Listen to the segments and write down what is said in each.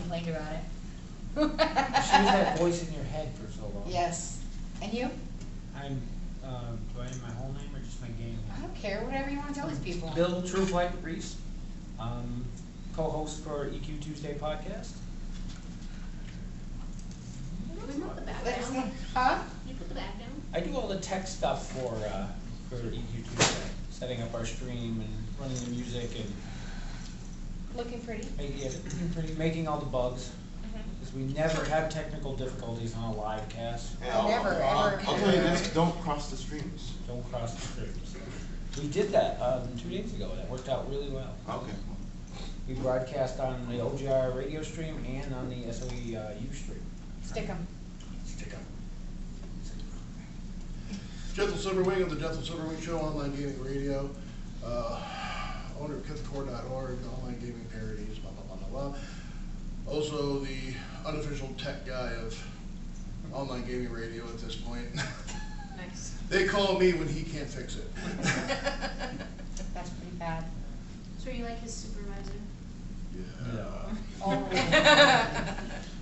complained about it. She was that voice in your head for so long. Yes. And you? I'm, do I have my whole name or just my game name? I don't care, whatever you want to tell these people. Bill Trueflight Reese, co-host for EQ Tuesday podcast. We put the back down. Huh? You put the back down? I do all the tech stuff for EQ Tuesday, setting up our stream and running the music and Looking pretty. making all the bugs. Because we never have technical difficulties on a live cast. I never, ever. I'll tell you this, don't cross the streams. Don't cross the streams. We did that 2 days ago. That worked out really well. Okay. We broadcast on the OGR radio stream and on the SoE U stream. Stick 'em. Stick 'em. Jethal Silverwing of the Jethal Silverwing Show, online gaming radio. Owner of KithCore.org, online gaming parodies, blah, blah, blah, blah, blah. Also the unofficial tech guy of online gaming radio at this point. Nice. They call me when he can't fix it. That's pretty bad. So are you like his supervisor? Yeah. Oh.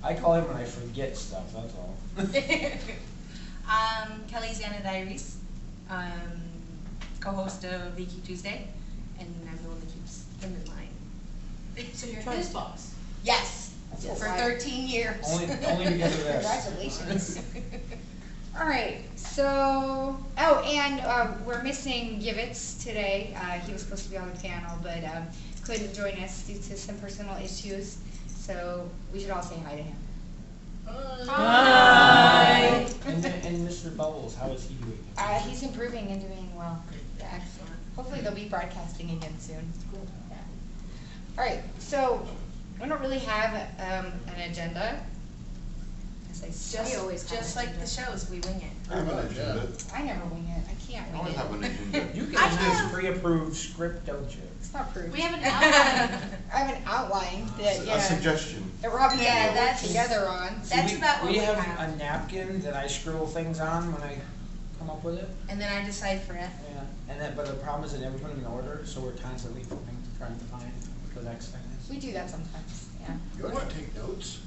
I call him when I forget stuff, that's all. Kelly Zanadi, co-host of EQ Tuesday, and I'm the one that keeps him in line. So you're his boss? Yes, Yes. for 13 years. Only because of this. Congratulations. All right, so, oh, and we're missing Givitz today. He was supposed to be on the panel, but couldn't join us due to some personal issues. So we should all say hi to him. Hi. And Mr. Bubbles, how is he doing? He's improving and doing well. Yeah, excellent. Hopefully they'll be broadcasting again soon. Cool. Yeah. All right, so we don't really have an agenda. Just like the shows, we wing it. I have an agenda. I never wing it. I can't I wing always it. have an agenda. You I get have- this pre-approved script, don't you? It's not proof. We have an outline. I have an outline that A suggestion. that Robyn Yeah, and I work that's- together on. That's about what we have. have. A napkin that I scribble things on when I come up with it. And then I decipher it. Yeah. And then, but the problem is I never put them in order, so we're constantly flipping, trying to find what the next thing is. We do that sometimes. Yeah. You want to take notes?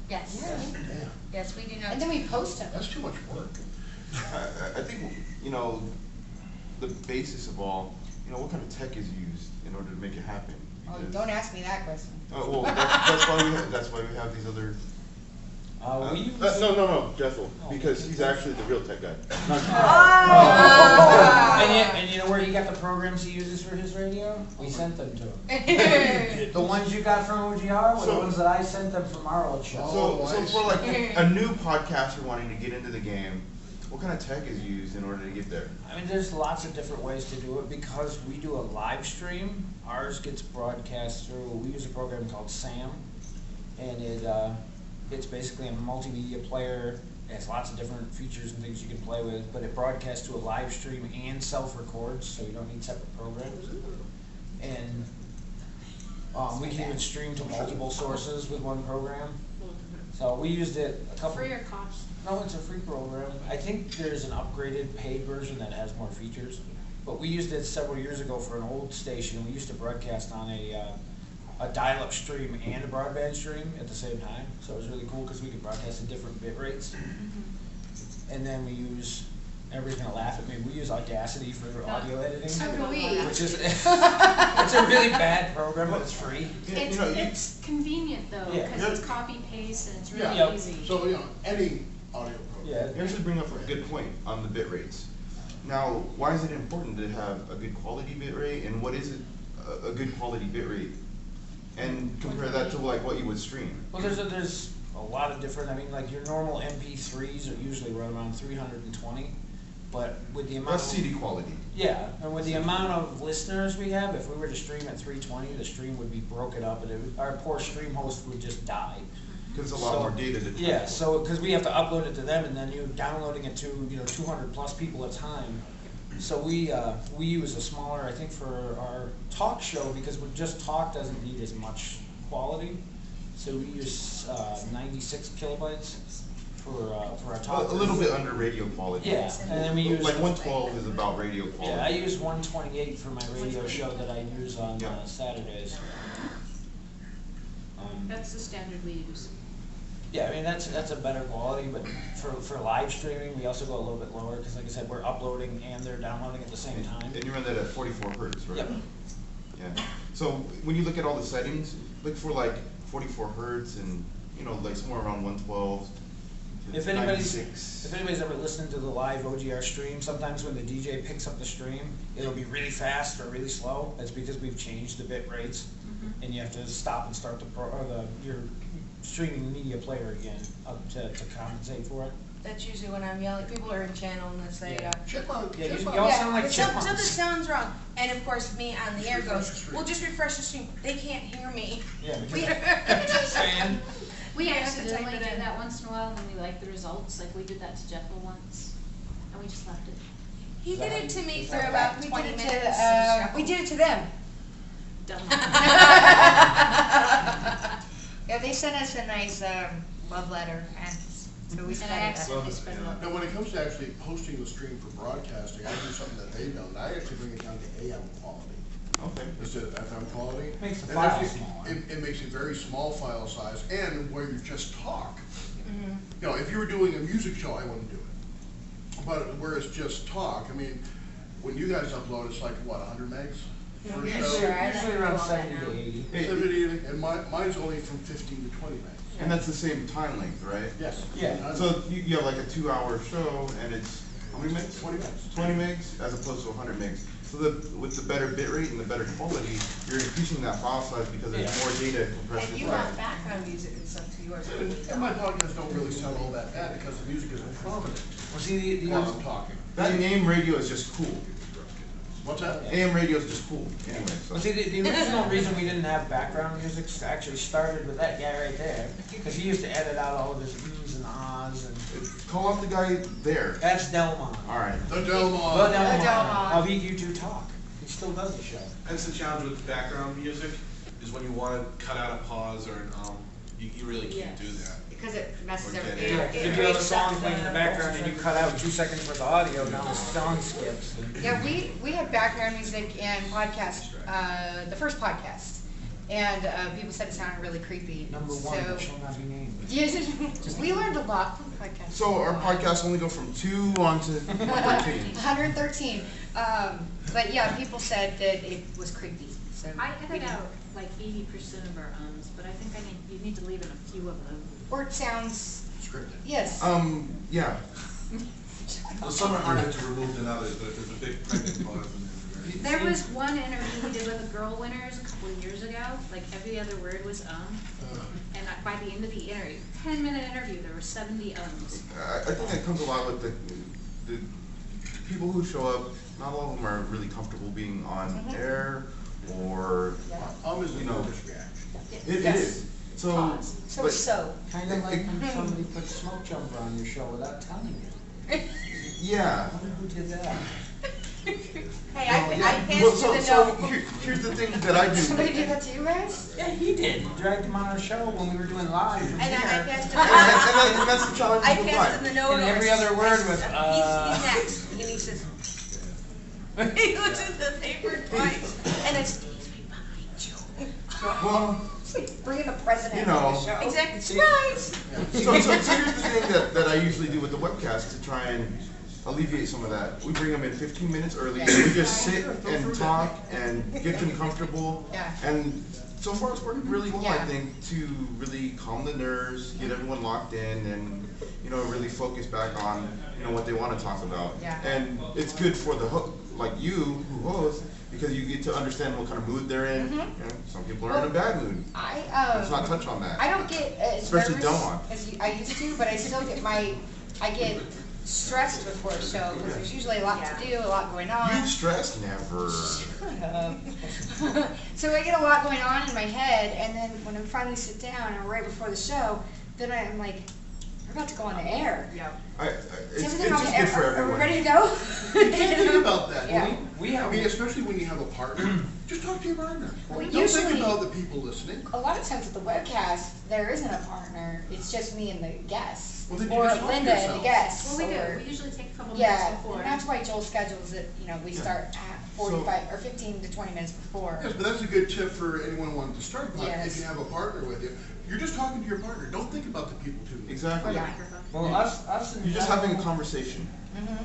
Yes. Yeah. Damn, Yes, we do know. And then we post them. that's too much work. I think, you know, the basis of all, you know, what kind of tech is used in order to make it happen? Oh, Because- don't ask me that question. Oh, well, that's why we have these other. We use. No, Jethal, Oh. because he's actually the real tech guy. Not you. And you know where he got the programs he uses for his radio? We sent them to him. The ones you got from OGR were the ones that I sent them from our old show. So for like a new podcaster wanting to get into the game, what kind of tech is used in order to get there? I mean, there's lots of different ways to do it because we do a live stream. Ours gets broadcast through, we use a program called SAM, and it's basically a multimedia player. It has lots of different features and things you can play with, but it broadcasts to a live stream and self-records, so you don't need separate programs. And we can even stream to multiple sources with one program. So we used it a couple. Free or cost? No, it's a free program. I think there's an upgraded paid version that has more features. But we used it several years ago for an old station. We used to broadcast on a dial-up stream and a broadband stream at the same time. So it was really cool because we could broadcast at different bit rates. And then we use, everybody's gonna laugh at me, we use Audacity for audio editing. So do we. Which is, it's a really bad program, but it's free. It's convenient though, Yeah. because it's copy paste and it's really Yeah, easy. so, you know, any audio program. Yeah. You actually bring up a good point on the bit rates. Now, why is it important to have a good quality bit rate, and what is it, a good quality bit rate? And compare that to like what you would stream. Well, there's a lot of different, I mean, like your normal MP3s are usually run around 320, but with the amount That's of, CD quality. yeah, and with the amount of listeners we have, if we were to stream at 320, the stream would be broken up, and our poor stream host would just die. Because it's a lot more data to transfer. Yeah, so, because we have to upload it to them, and then you're downloading it to, 200 plus people at a time. So we use a smaller, I think for our talk show, because with just talk doesn't need as much quality. So we use 96 kilobytes for our talk. A little bit under radio quality. Yeah, and then we use like 112 is about radio quality. Yeah, I use 128 for my radio show that I use on Saturdays. That's the standard we use. Yeah, I mean, that's a better quality, but for live streaming, we also go a little bit lower, because like I said, we're uploading and they're downloading at the same time. And you run that at 44 hertz, right? Yep. Yeah. So when you look at all the settings, look for like 44 hertz and, you know, like somewhere around 112 to If 96. anybody's ever listened to the live OGR stream, sometimes when the DJ picks up the stream, it'll be really fast or really slow. That's because we've changed the bit rates, and you have to stop and start your streaming media player again to compensate for it. That's usually when I'm yelling. People are in channel and they say, Yeah. Chipmunk, Yeah, you chipmunk. all sound like something chipmunks. sounds wrong. And of course, me on the air Refresh the goes, stream. well, just refresh the stream. They can't hear me. Yeah, because We- just saying. We Yeah, that's accidentally the type of- do that once in a while when we like the results, like we did that to Jethal once, and we just left it. He did it to me Is for that about We 20 did it minutes. to, we did it to them. Dumb. Yeah, they sent us a nice love letter, and so we And I sent it. accidentally sped it up. Now, when it comes to actually posting the stream for broadcasting, I do something that they don't. I actually bring it down to AM quality Okay. instead of FM quality. Makes the And file actually, smaller. it makes a very small file size, and where you just talk. Mhm. You know, if you were doing a music show, I wouldn't do it. But where it's just talk, I mean, when you guys upload, it's like, what, 100 megs? For a Yeah, show? sure. Usually around 70 to 80. Hey, 70, and mine's only from 15 to 20 megs. and that's the same time length, right? Yes. Yeah. So you have like a 2-hour show and it's, how many megs? 20 megs. 20 megs as opposed to 100 megs. So with the better bit rate and the better quality, you're increasing that file size because there's Yeah. more data compression. And you have background music and stuff to yours. And my podcasts don't really sound all that bad because the music isn't prominent Well, see, the while I'm talking. That AM radio is just cool. What's that? AM radio is just cool anyway. So. Well, see, the original reason we didn't have background music actually started with that guy right there, because he used to edit out all of his ums and ahs, and Call out the guy there. that's Delmon. All right. The Bud Delmon. Delmon of EQ2 Talk. He still does the show. That's the challenge with background music, is when you wanna cut out a pause or an you really can't do that. Because it messes Okay. everything Yeah, up. if you have a song playing in the background and you cut out 2 seconds worth of audio, now the song skips. Yeah, we had background music in podcast, the first podcast, and people said it sounded really creepy. Number one, So, that shall not be named. yes, we learned a lot from podcasts. So our podcasts only go from 2 on to 113. 113. But yeah, people said that it was creepy. So I we edit didn't- out like 80% of our ums, but I think you need to leave in a few of them. Or it sounds, Scripted. yes. Yeah. Well, some are harder to remove than others, but if there's a big pregnant pause, then There was one interview we did with the Girl Winners a couple of years ago, like every other word was and by the end of the interview, 10-minute interview, there were 70 ums. I think that comes a lot with the people who show up. Not all of them are really comfortable being on air, or Is a you know, nervous reaction. it Yes. is. So, So but- so. Kind of like when somebody put Smoke Jumper on your show without telling you. yeah. I wonder who did that. Hey, I Well, passed to the so no. here's the thing that I do. Somebody did that to you guys? Yeah, he did. He dragged him on our show when we were doing live from And I here. passed to And that's the challenge I with passed in live. the no. And every other word was, He's next, and he says, he looks at the paper twice, and it's, he's right behind you. Well, It's like bringing the president You know. on the show. Exactly, surprise! so here's the thing that I usually do with the webcast to try and alleviate some of that. We bring them in 15 minutes early, and we just sit and talk and get them comfortable. Yeah. And so far it's worked really well, I Yeah. think, to really calm the nerves, get everyone locked in, and really focus back on what they want to talk about. Yeah. And it's good for the like you who host, because you get to understand what kind of mood they're in. Some people are in a bad mood. Let's not touch on that. I don't get as Especially nervous Delmon. as I used to, but I still get I get stressed before a show because there's usually a lot to do, a lot going on. You stress never. So I get a lot going on in my head, and then when I finally sit down and right before the show, then I'm like, we're about to go on the air. Yeah. It's Is everything on just the air? good for Are we everyone. ready to go? You can't think about that. Yeah. We have. I mean, especially when you have a partner, just talk to your partner. Don't Usually- think about the people listening. A lot of times with the webcast, there isn't a partner, it's just me and the guests. Well, then you Or just talk to Linda and the yourself. guests. Well, we or- do, we usually take a couple minutes Yeah, before. and that's why Joel schedules it, we start at 45, or 15 to 20 minutes before. Yes, but that's a good tip for anyone wanting to start a podcast. Yes. If you have a partner with you, you're just talking to your partner. Don't think about the people too much. Exactly. Yeah. Microphone. Well, us and You're just having a conversation.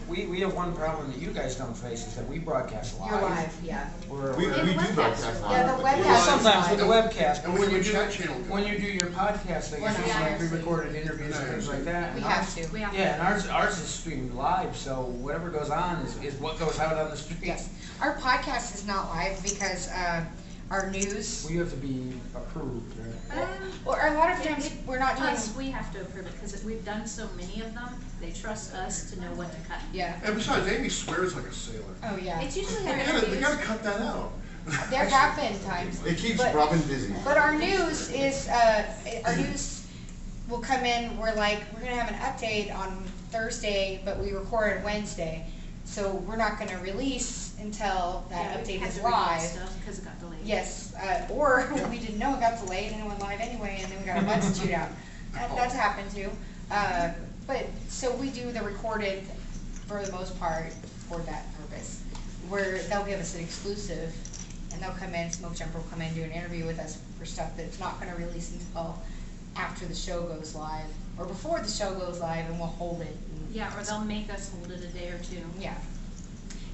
we have one problem that you guys don't face is that we broadcast live. You're live, yeah. We And the do webcast. broadcast live. Yeah, the but webcast Well, is sometimes with the live. webcast, And but when you when do you that channel, when you do your podcast, I We're guess not. it's like Yeah. pre-recorded interviews and things like that. We and ours- have to. We have to. Yeah, and ours is streamed live, so whatever goes on is what goes out on the stream. Yes. Our podcast is not live because our news, We have to be approved, right? or a lot of times, we're not doing, Us, we have to approve it, because we've done so many of them, they trust us to know what to cut. yeah. And besides, Aimee swears like a sailor. Oh, yeah. It's usually our They interviews. gotta cut that out. There have been times. It keeps But- Robyn busy. But our news is, our news will come in, we're gonna have an update on Thursday, but we record Wednesday. So we're not gonna release until that Yeah, we update had is to remote live. stuff because it got delayed. Yes, or we didn't know it got delayed and it went live anyway, and then we got our butts chewed out. That's happened too. But, so we do the recorded for the most part for that purpose, where they'll give us an exclusive, and they'll come in, Smoke Jumper will come in, do an interview with us for stuff that's not gonna release until after the show goes live, or before the show goes live, and we'll hold it. and- Yeah, or they'll make us hold it a day or two. Yeah.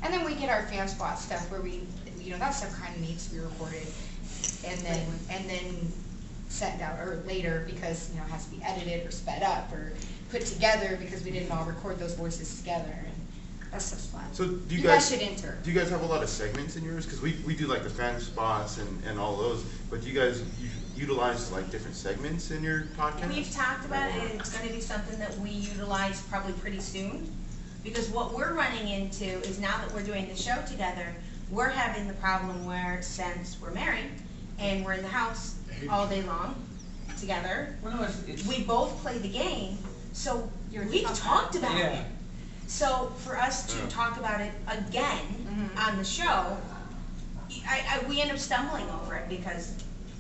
And then we get our fan spot stuff where we, that stuff kinda needs to be recorded, and then sent out, or later, because, it has to be edited or sped up, or put together, because we didn't all record those voices together, and that stuff's fun. So do You you guys guys, should enter. do you guys have a lot of segments in yours? Because we do like the fan spots and all those, but do you guys utilize like different segments in your podcast? We've talked about it, and it's gonna be something that we utilize probably pretty soon. Because what we're running into is now that we're doing the show together, we're having the problem where since we're married and we're in the house all day long together, Well, no, it's we both play the game, so You're we've tough. talked about Yeah. it. So for us to Yeah. talk about it again on the show, we end up stumbling over it because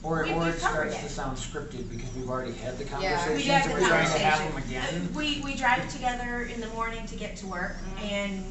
or we've it covered starts it. to sound scripted because we've already had the Yeah. conversations We had and the we're trying to have conversation. them again. We drive together in the morning to get to work, and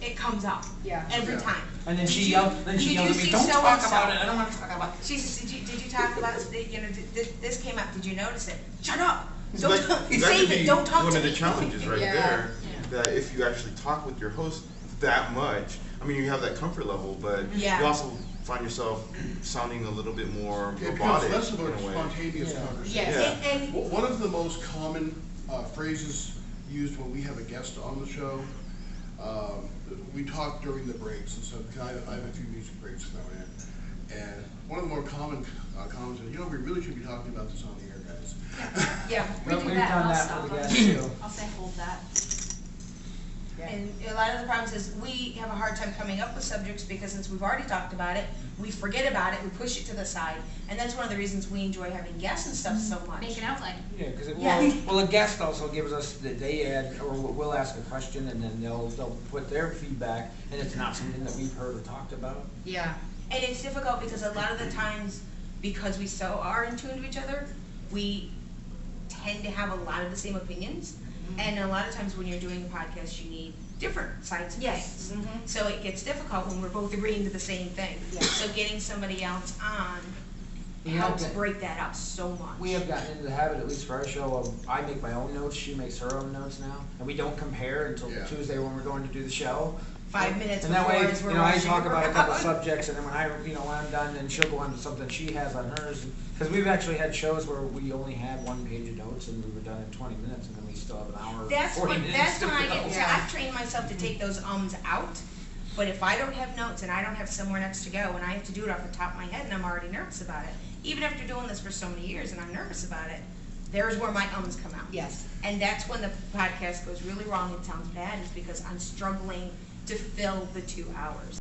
it comes up Yeah. every Yeah. time. And then Did she you- yelled at did you me, see don't talk so-and-so?" about it, I don't want to talk about it. She says, did you talk about, this came up, did you notice it? Shut up! So Don't, that could save be it, don't talk to me. one of the challenges right Yeah. there, Yeah. that if you actually talk with your host that much, I mean, you have that comfort level, but Yeah. you also find yourself sounding a little bit more It becomes robotic less of in a a way. spontaneous Yeah. conversation. Yes. Yeah. And One of the most common phrases used when we have a guest on the show, we talk during the breaks, and so I have a few music breaks thrown in. And one of the more common comments is, we really should be talking about this on the air, guys. yeah, We Well, do we've that, done I'll that stop for the them. guests too. I'll say, hold that. and a lot of the problems is we have a hard time coming up with subjects because since we've already talked about it, we forget about it, we push it to the side. And that's one of the reasons we enjoy having guests and stuff so much. Make an outline. Yeah, because Yeah. well, a guest also gives us that they add, or we'll ask a question and then they'll put their feedback, and it's not something that we've heard or talked about. Yeah. And it's difficult because a lot of the times, because we so are in tune to each other, we tend to have a lot of the same opinions. And a lot of times when you're doing a podcast, you need different sides of Yes. things. Mhm. So it gets difficult when we're both agreeing to the same thing. Yeah. So getting somebody else on We have helps to- break that up so much. We have gotten into the habit, at least for our show, of I make my own notes, she makes her own notes now, and we don't compare until Yeah. Tuesday when we're going to do the show. 5 minutes And that before way, as we're I rushing talk about a couple around. subjects, and then when when I'm done, then she'll go on to something she has on hers. Because we've actually had shows where we only had 1 page of notes, and we were done in 20 minutes, and then we still have an hour, That's 40 when, minutes that's to when I go. get, I've trained myself to take those ums out, but if I don't have notes and I don't have somewhere next to go, and I have to do it off the top of my head, and I'm already nervous about it, even after doing this for so many years and I'm nervous about it, there's where my ums come out. Yes. And that's when the podcast goes really wrong and sounds bad, is because I'm struggling to fill the 2 hours.